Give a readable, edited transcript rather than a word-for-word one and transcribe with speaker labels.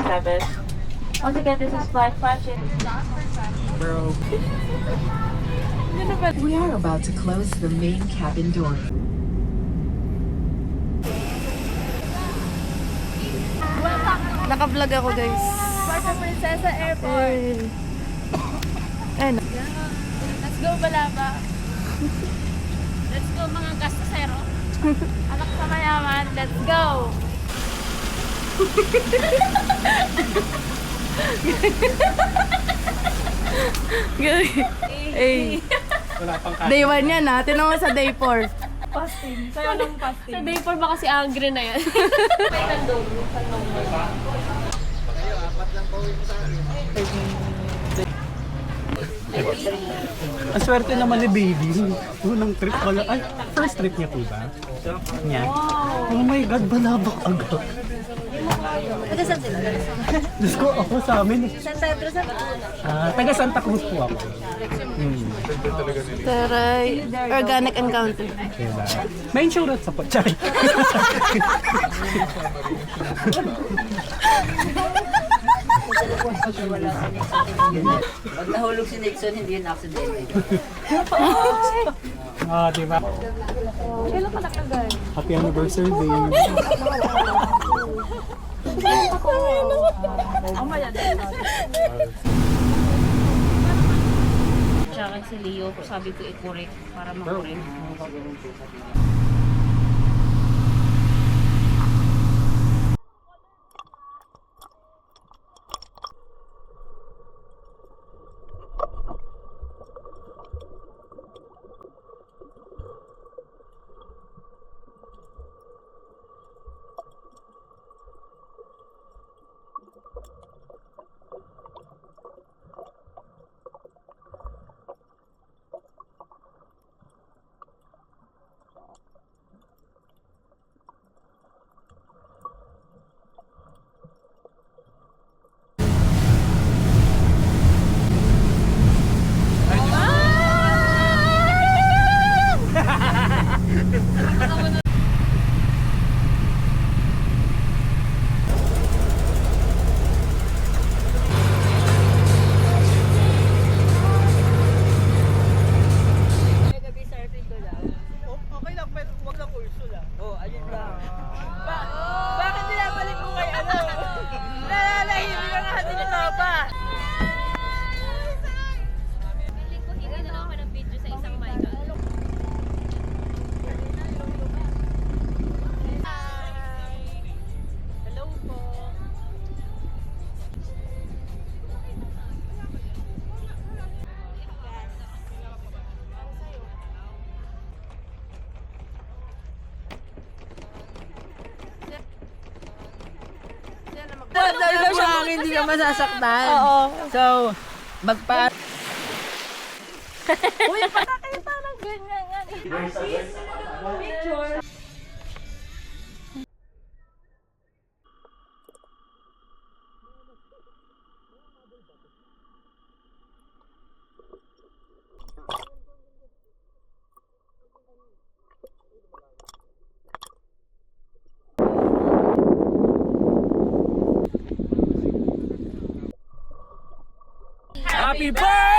Speaker 1: 7. Once again, this is flight 5.
Speaker 2: Bro.
Speaker 3: We are about to close the main cabin door.
Speaker 4: Naka-vlog ako, guys.
Speaker 5: Puerto Princesa Airport.
Speaker 4: Ayun.
Speaker 5: Let's go, Balaba. Let's go, mga gastasero. Anak sa mayaman, let's go.
Speaker 4: Hey.
Speaker 2: Wala pang
Speaker 4: Day 1 yan ha. Tinanong mo sa day 4.
Speaker 5: Fasting. Sa'yo ng fasting. Sa day 4 ba kasi angry na yan? May tandong.
Speaker 2: Ang swerte naman ni baby. Unang trip pala. Ay, first trip niya po ba? Niya. Oh my God, balabak agad.
Speaker 5: Taga saan sila?
Speaker 2: Diyos ko, ako sa amin.
Speaker 5: Saan tayo? Saan?
Speaker 2: Taga Santa Cruz po ako.
Speaker 4: Taray. Organic encounter.
Speaker 2: Diba? May insurance sa po. Tsaka.
Speaker 6: Pag nahulog si Nixon, hindi yun accident.
Speaker 2: Diba?
Speaker 5: Kailan ka nakagay?
Speaker 2: Happy anniversary, babe.
Speaker 5: Tsaka si Leo, sabi ko i-correct para makorek.
Speaker 6: Bakit binabalik mo kay ano? Nalalahimik ang hati ni Papa.
Speaker 5: Piling ko hindi na lang ako ng video sa isang mic.
Speaker 6: Hello po.
Speaker 4: Sabi siya, hindi ka masasaktan. Oo.
Speaker 6: So, magpa...
Speaker 5: Uy, pakakita ng ganyan yan. Picture.
Speaker 2: Happy birthday!